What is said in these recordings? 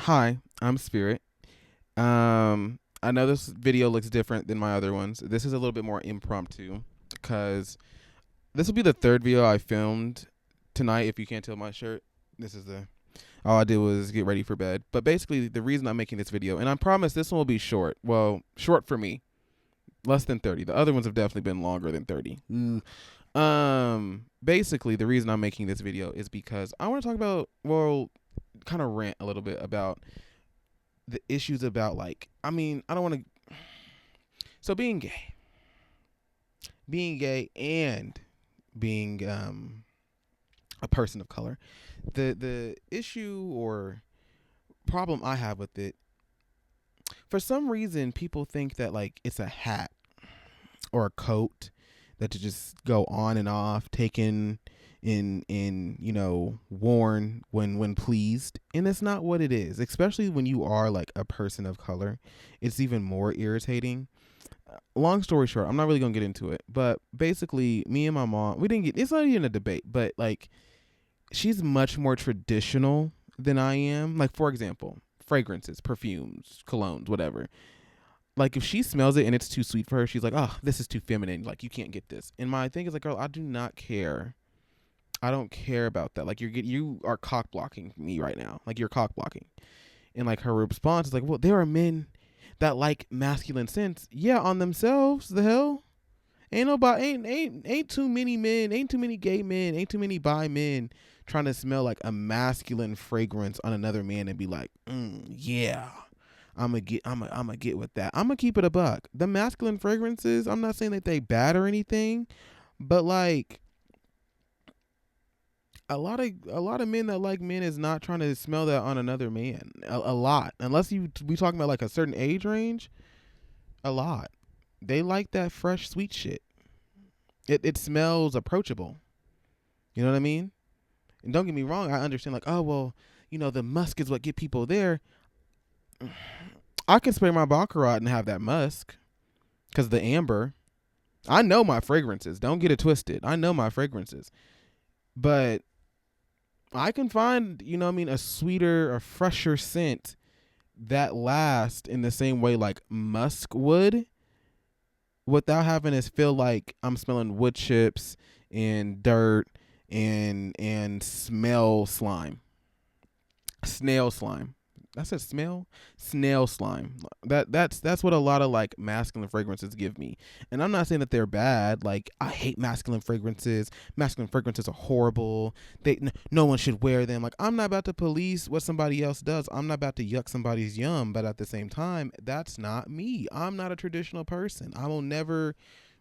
Hi, I'm Spirit. I know this video looks different than my other ones. This is a little bit more impromptu because this will be the third video I filmed tonight. If you can't tell my shirt, this is the all I did was get ready for bed. But basically, the reason I'm making this video, and I promise this one will be short. Well, short for me, less than 30. The other ones have definitely been longer than 30. Basically, the reason I'm making this video is because I want to talk about, well, kind of rant a little bit about the issues about I don't want to. So being gay and being a person of color, the issue or problem I have with it, for some reason people think that like it's a hat or a coat that to just go on and off, taken in worn when pleased, and it's not what it is. Especially when you are like a person of color, it's even more irritating. Long story short, I'm not really gonna get into it, but basically, me and my mom, we didn't get. It's not even a debate, but like, she's much more traditional than I am. Like, for example, fragrances, perfumes, colognes, whatever. Like, if she smells it and it's too sweet for her, she's like, "Oh, this is too feminine. Like, you can't get this." And my thing is like, girl, I do not care. I don't care about that. Like, you are cock blocking me right now. Like, you're cock blocking. And like her response is like, "Well, there are men that like masculine scents, yeah, on themselves. The hell, ain't too many men, ain't too many gay men, ain't too many bi men trying to smell like a masculine fragrance on another man and be like, yeah, I'm gonna get with that. I'm gonna keep it a buck. The masculine fragrances, I'm not saying that they bad or anything, but like a lot of men that like men is not trying to smell that on another man. A lot, unless we talking about like a certain age range. A lot, they like that fresh sweet shit. It smells approachable. You know what I mean? And don't get me wrong, I understand like, oh well, the musk is what get people there. I can spray my baccarat and have that musk because the amber. I know my fragrances. Don't get it twisted. I know my fragrances, but I can find, a sweeter, a fresher scent that lasts in the same way like musk would, without having to feel like I'm smelling wood chips and dirt and smell slime. Snail slime. I said smell? Snail slime. That's what a lot of like masculine fragrances give me. And I'm not saying that they're bad. Like, I hate masculine fragrances. Masculine fragrances are horrible. No one should wear them. Like, I'm not about to police what somebody else does. I'm not about to yuck somebody's yum, but at the same time, that's not me. I'm not a traditional person. I will never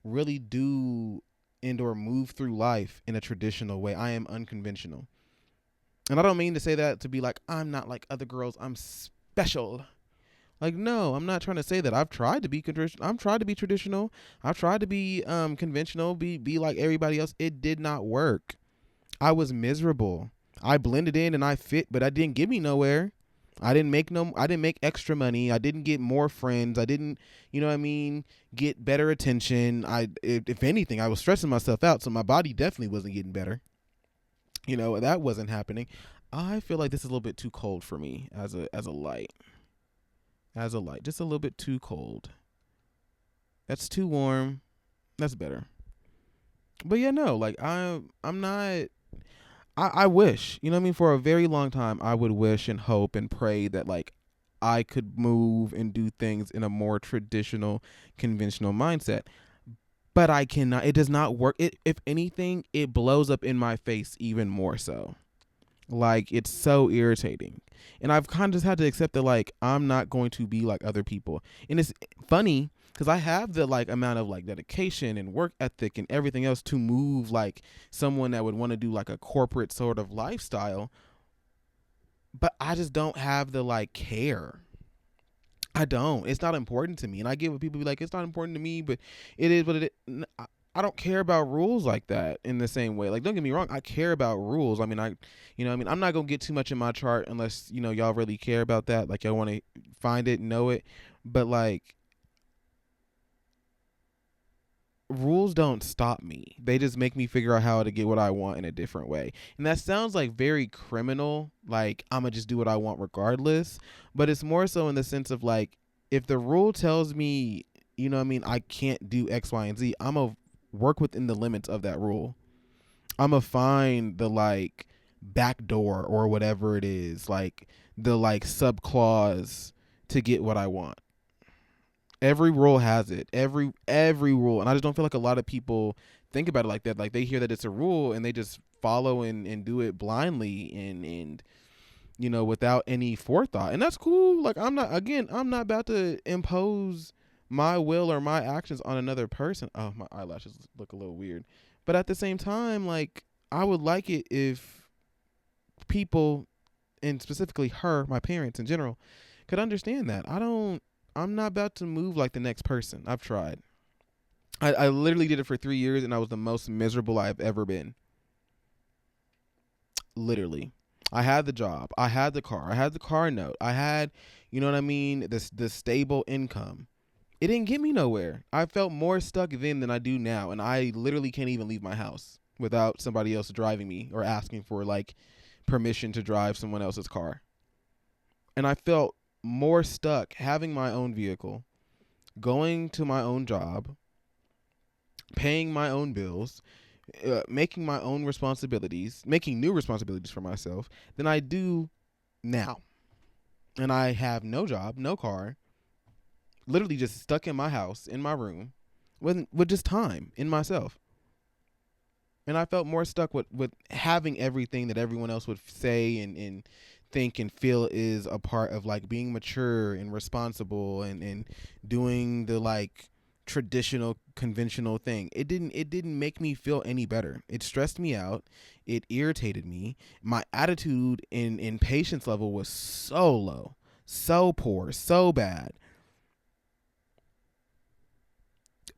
really do and or move through life in a traditional way. I am unconventional. And I don't mean to say that to be like, I'm not like other girls, I'm special. Like, no, I'm not trying to say that. I've tried to be traditional. I've tried to be traditional. I've tried to be conventional, be like everybody else. It did not work. I was miserable. I blended in and I fit, but I didn't get me nowhere. I didn't make extra money. I didn't get more friends. I didn't, get better attention. If anything, I was stressing myself out, so my body definitely wasn't getting better. That wasn't happening. I feel like this is a little bit too cold for me as a light. As a light, just a little bit too cold. That's too warm. That's better. But yeah, no, like I'm not. I wish, for a very long time, I would wish and hope and pray that like I could move and do things in a more traditional, conventional mindset. But I cannot. It does not work. If anything, it blows up in my face even more so. Like, it's so irritating. And I've kind of just had to accept that like I'm not going to be like other people. And it's funny because I have the like amount of like dedication and work ethic and everything else to move like someone that would want to do like a corporate sort of lifestyle, but I just don't have the like care. I don't. It's not important to me. And I get what people be like, it's not important to me, but it is what it is. I don't care about rules like that in the same way. Like, don't get me wrong, I care about rules. I mean, I'm not gonna get too much in my chart unless y'all really care about that. Like, y'all want to find it, know it, but like, rules don't stop me. They just make me figure out how to get what I want in a different way. And that sounds like very criminal, like I'm gonna just do what I want regardless, but it's more so in the sense of like if the rule tells me, you know what I mean, I can't do X, Y, and Z, I'm gonna work within the limits of that rule. I'm gonna find the like back door or whatever it is, like the like sub clause to get what I want. Every rule has it. Every rule, and I just don't feel like a lot of people think about it like that. Like they hear that it's a rule and they just follow and do it blindly and you know without any forethought, and that's cool. Like I'm not about to impose my will or my actions on another person. Oh, my eyelashes look a little weird, but at the same time, like I would like it if people, and specifically her, my parents in general, could understand that. I'm not about to move like the next person. I've tried. I literally did it for 3 years and I was the most miserable I've ever been. Literally. I had the job. I had the car. I had the car note. I had, you know what I mean, the stable income. It didn't get me nowhere. I felt more stuck then than I do now, and I literally can't even leave my house without somebody else driving me or asking for like permission to drive someone else's car. And I felt more stuck having my own vehicle, going to my own job, paying my own bills, making my own responsibilities, making new responsibilities for myself than I do now. And I have no job, no car, literally just stuck in my house, in my room, with just time in myself. And I felt more stuck with having everything that everyone else would say and think and feel is a part of like being mature and responsible and doing the like traditional conventional thing. It didn't make me feel any better. It stressed me out. It irritated me. My attitude and patience level was so low, so poor, so bad.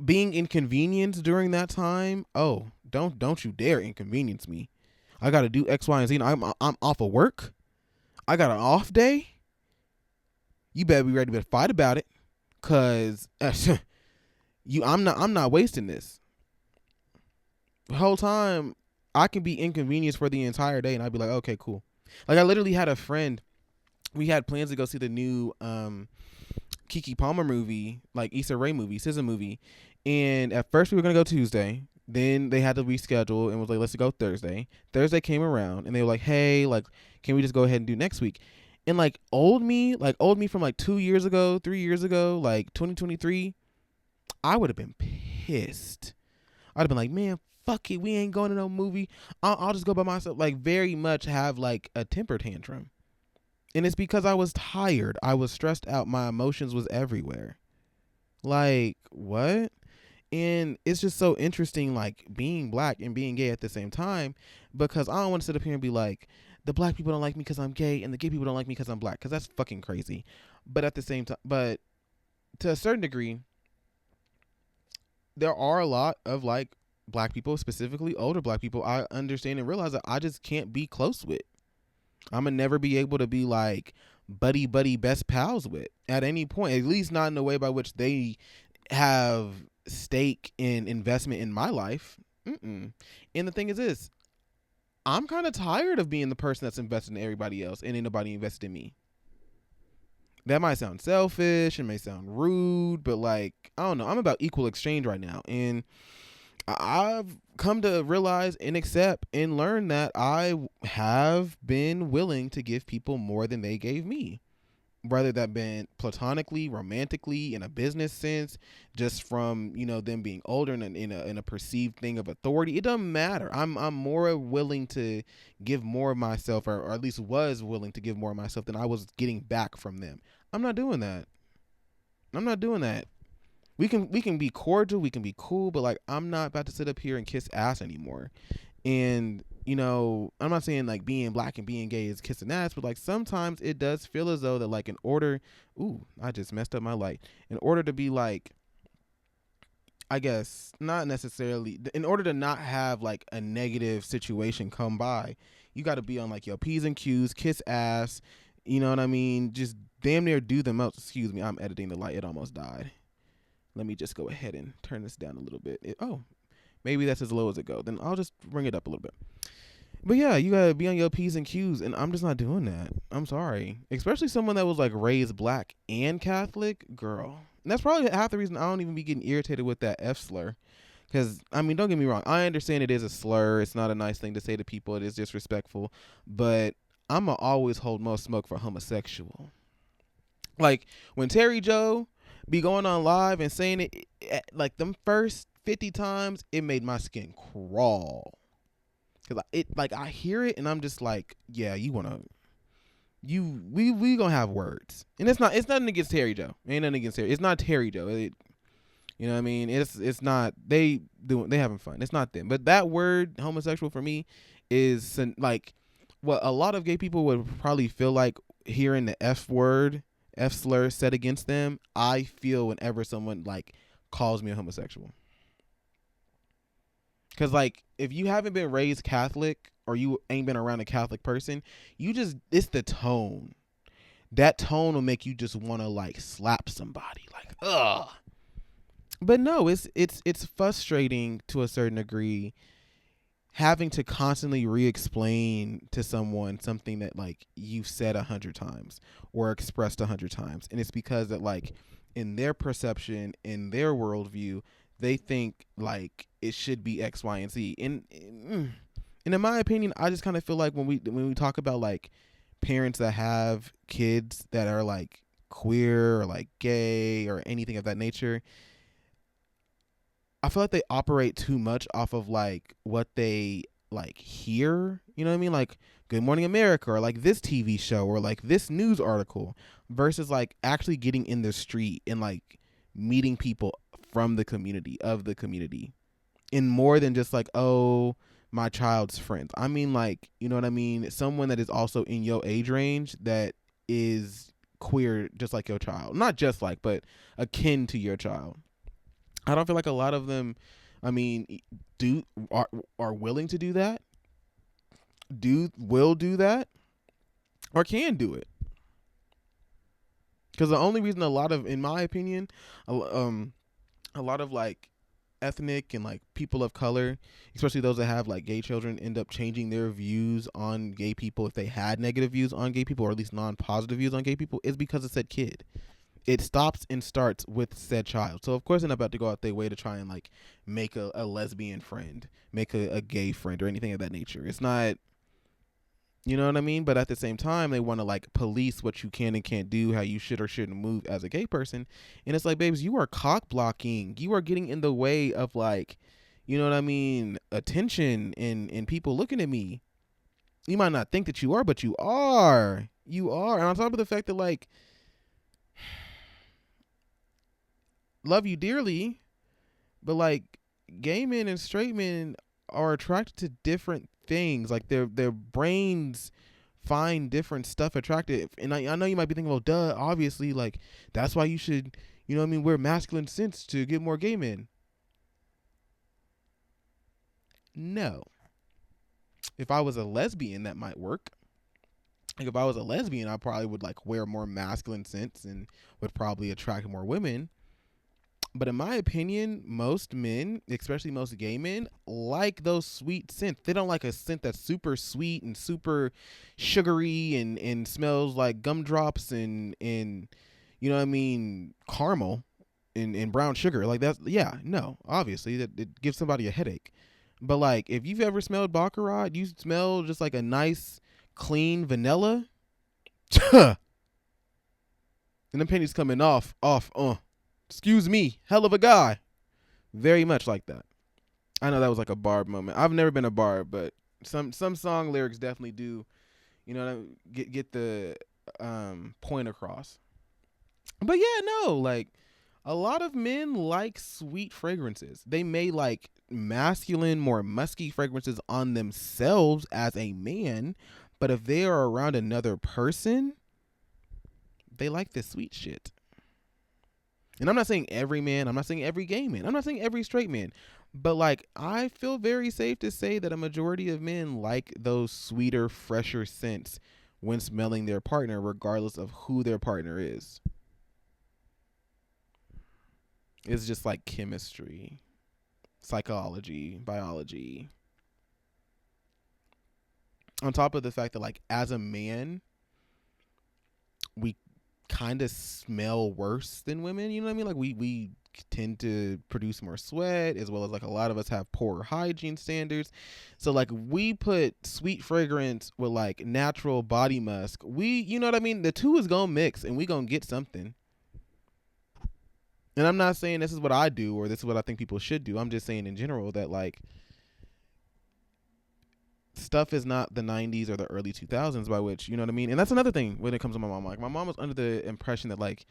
Being inconvenienced during that time, oh, don't you dare inconvenience me. I got to do X, Y, and Z. I'm off of work. I got an off day. You better be ready to fight about it, cause I'm not wasting this. The whole time I can be inconvenienced for the entire day, and I'd be like, okay, cool. Like I literally had a friend. We had plans to go see the new Kiki Palmer movie, like Issa Rae movie, SZA movie, and at first we were gonna go Tuesday. Then they had to reschedule and was like, let's go Thursday. Thursday came around and they were like, hey, like, can we just go ahead and do next week? And like old me from like 2 years ago, 3 years ago, like 2023, I would have been pissed. I'd have been like, man, fuck it, we ain't going to no movie. I'll just go by myself. Like very much have like a temper tantrum. And it's because I was tired. I was stressed out. My emotions was everywhere. Like, what? And it's just so interesting, like being black and being gay at the same time, because I don't want to sit up here and be like, the black people don't like me because I'm gay and the gay people don't like me because I'm black, because that's fucking crazy. But at the same time, but to a certain degree, there are a lot of like black people, specifically older black people, I understand and realize that I just can't be close with. I'm gonna never be able to be like buddy best pals with at any point, at least not in the way by which they have stake in investment in my life. Mm-mm. And the thing is this, I'm kind of tired of being the person that's invested in everybody else and ain't nobody invested in me. That might sound selfish, it may sound rude, but like, I don't know, I'm about equal exchange right now. And I've come to realize and accept and learn that I have been willing to give people more than they gave me, whether that been platonically, romantically, in a business sense, just from them being older and in a perceived thing of authority. It doesn't matter. I'm more willing to give more of myself, or at least was willing to give more of myself than I was getting back from them. I'm not doing that. I'm not doing that. We can be cordial, we can be cool, but like I'm not about to sit up here and kiss ass anymore. And I'm not saying like being black and being gay is kissing ass, but like sometimes it does feel as though that like in order, I just messed up my light. In order to be like, I guess not necessarily, in order to not have like a negative situation come by, you got to be on like your P's and Q's, kiss ass, you know what I mean? Just damn near do the most. Excuse me, I'm editing the light. It almost died. Let me just go ahead and turn this down a little bit. Maybe that's as low as it goes. Then I'll just bring it up a little bit. But yeah, you gotta be on your P's and Q's, and I'm just not doing that. I'm sorry. Especially someone that was like raised black and Catholic, girl. And that's probably half the reason I don't even be getting irritated with that F slur. Because, I mean, don't get me wrong. I understand it is a slur. It's not a nice thing to say to people. It is disrespectful. But I'm going to always hold most smoke for homosexual. Like, when Terry Joe be going on live and saying it, like, them first 50 times, it made my skin crawl. Because I hear it, and I'm just like, yeah, you want to. We gonna have words. And it's nothing against Terry Joe. Ain't nothing against Terry. It's not Terry Joe. You know what I mean? It's not they having fun. It's not them. But that word homosexual for me is like what a lot of gay people would probably feel like hearing the F word, F slur said against them. I feel whenever someone like calls me a homosexual. Cause like if you haven't been raised Catholic or you ain't been around a Catholic person, it's the tone. That tone will make you just want to like slap somebody. Like, ugh. But no, it's frustrating to a certain degree having to constantly re-explain to someone something that like you've said 100 times or expressed 100 times. And it's because that like in their perception, in their worldview, they think like it should be X, Y, and Z. And in my opinion, I just kind of feel like when we talk about like parents that have kids that are like queer or like gay or anything of that nature, I feel like they operate too much off of like what they like hear, you know what I mean? Like Good Morning America or like this TV show or like this news article versus like actually getting in the street and like meeting people from the community, of the community, in more than just like, oh, my child's friends. I mean, like, you know what I mean? Someone that is also in your age range that is queer just like your child. Not just like, but akin to your child. I don't feel like a lot of them, I mean, are willing to do that, will do that, or can do it. Because the only reason in my opinion, a lot of like ethnic and like people of color, especially those that have like gay children, end up changing their views on gay people if they had negative views on gay people or at least non-positive views on gay people is because of said kid. It stops and starts with said child. So of course they're not about to go out their way to try and like make a lesbian friend, make a gay friend or anything of that nature. It's not, you know what I mean? But at the same time, they want to like police what you can and can't do, how you should or shouldn't move as a gay person. And it's like, babes, you are cock blocking. You are getting in the way of like, you know what I mean, attention and people looking at me. You might not think that you are, but you are. You are. And on top of the fact that like, love you dearly, but like gay men and straight men are attracted to different things. Like their brains find different stuff attractive. And I know you might be thinking, well, duh, obviously, like that's why you should, you know what I mean, wear masculine scents to get more gay men. No. If I was a lesbian, that might work. Like if I was a lesbian, I probably would like wear more masculine scents and would probably attract more women. But in my opinion, most men, especially most gay men, like those sweet scents. They don't like a scent that's super sweet and super sugary and smells like gumdrops and you know what I mean, caramel and brown sugar. Like that's, yeah, no, obviously that it gives somebody a headache. But like if you've ever smelled Baccarat, you smell just like a nice, clean vanilla. And the pennies coming off. Excuse me, hell of a guy. Very much like that. I know that was like a Barb moment. I've never been a Barb, but some song lyrics definitely do, you know, get the point across. But yeah, no, like a lot of men like sweet fragrances. They may like masculine, more musky fragrances on themselves as a man, but if they are around another person, they like the sweet shit. And I'm not saying every man, I'm not saying every gay man, I'm not saying every straight man, but like I feel very safe to say that a majority of men like those sweeter, fresher scents when smelling their partner, regardless of who their partner is. It's just like chemistry, psychology, biology. On top of the fact that, like, as a man, we kind of smell worse than women. You know what I mean? Like, we tend to produce more sweat, as well as, like, a lot of us have poor hygiene standards. So, like, we put sweet fragrance with, like, natural body musk. You know what I mean? The two is gonna mix, and we gonna get something. And I'm not saying this is what I do or this is what I think people should do. I'm just saying in general that, like, stuff is not the 90s or the early 2000s, by which, you know what I mean? And that's another thing when it comes to my mom. Like, my mom was under the impression that, like,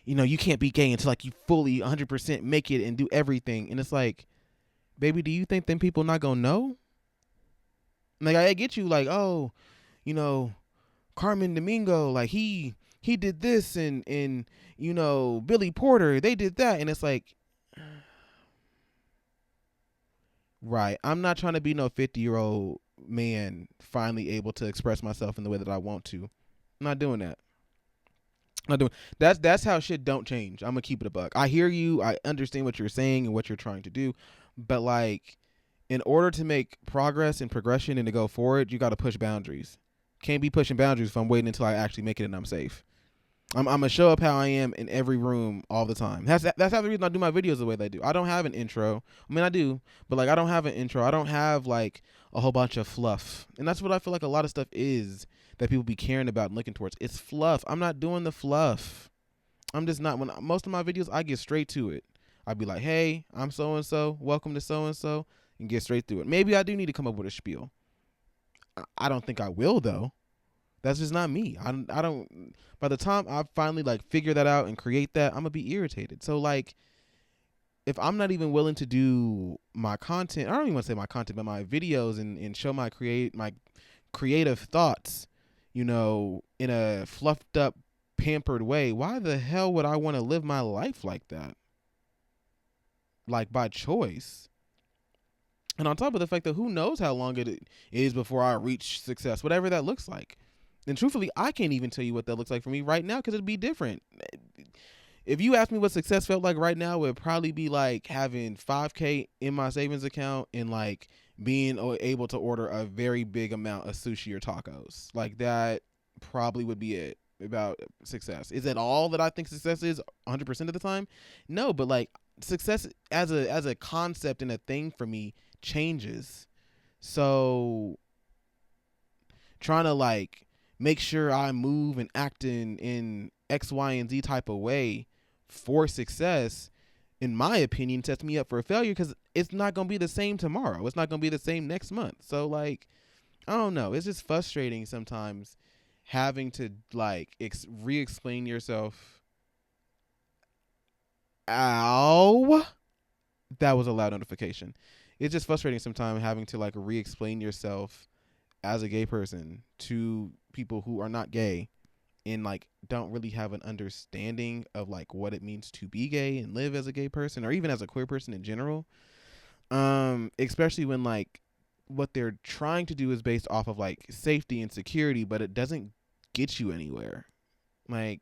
you know, you can't be gay until, like, you fully 100% make it and do everything. And it's like, baby, do you think them people not gonna know? Like, I get you, like, oh, you know, Carmen Domingo, like, he did this, and you know, Billy Porter, they did that. And it's like, right, I'm not trying to be no 50-year-old man finally able to express myself in the way that I want to. I'm not doing that. Not doing that's how shit don't change. I'm gonna keep it a buck. I hear you. I understand what you're saying and what you're trying to do, but, like, in order to make progress and progression and to go forward, you got to push boundaries. Can't be pushing boundaries if I'm waiting until I actually make it and I'm safe. I'm gonna show up how I am in every room all the time. That's half the reason I do my videos the way they do. I don't have an intro. I mean, I do, but, like, I don't have an intro. I don't have, like, a whole bunch of fluff, and that's what I feel like a lot of stuff is that people be caring about and looking towards. It's fluff. I'm not doing the fluff. I'm just not. When most of my videos, I get straight to it. I'd be like, hey, I'm so and so. Welcome to so and get straight through it. Maybe I do need to come up with a spiel. I don't think I will, though. That's just not me. I don't. By the time I finally, like, figure that out and create that, I'm gonna be irritated. So, like, if I'm not even willing to do my content, I don't even want to say my content, but my videos and show my creative thoughts, you know, in a fluffed up, pampered way, why the hell would I want to live my life like that? Like, by choice. And on top of the fact that who knows how long it is before I reach success, whatever that looks like. And truthfully, I can't even tell you what that looks like for me right now, because it'd be different. If you ask me what success felt like right now, it would probably be like having $5K in my savings account and, like, being able to order a very big amount of sushi or tacos. Like, that probably would be it about success. Is that all that I think success is 100% of the time? No, but, like, success as a concept and a thing for me changes. So trying to, like, make sure I move and act in X, Y, and Z type of way for success, in my opinion, sets me up for a failure, because it's not going to be the same tomorrow. It's not going to be the same next month. So, like, I don't know. It's just frustrating sometimes having to, like, re-explain yourself. Ow. That was a loud notification. It's just frustrating sometimes having to, like, re-explain yourself as a gay person to people who are not gay and, like, don't really have an understanding of, like, what it means to be gay and live as a gay person, or even as a queer person in general. Especially when, like, what they're trying to do is based off of, like, safety and security, but it doesn't get you anywhere. Like,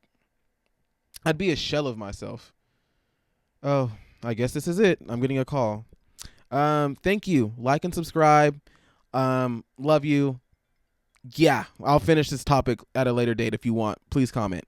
I'd be a shell of myself. Oh, I guess this is it. I'm getting a call. Thank you. Like and subscribe. Love you. Yeah, I'll finish this topic at a later date if you want. Please comment.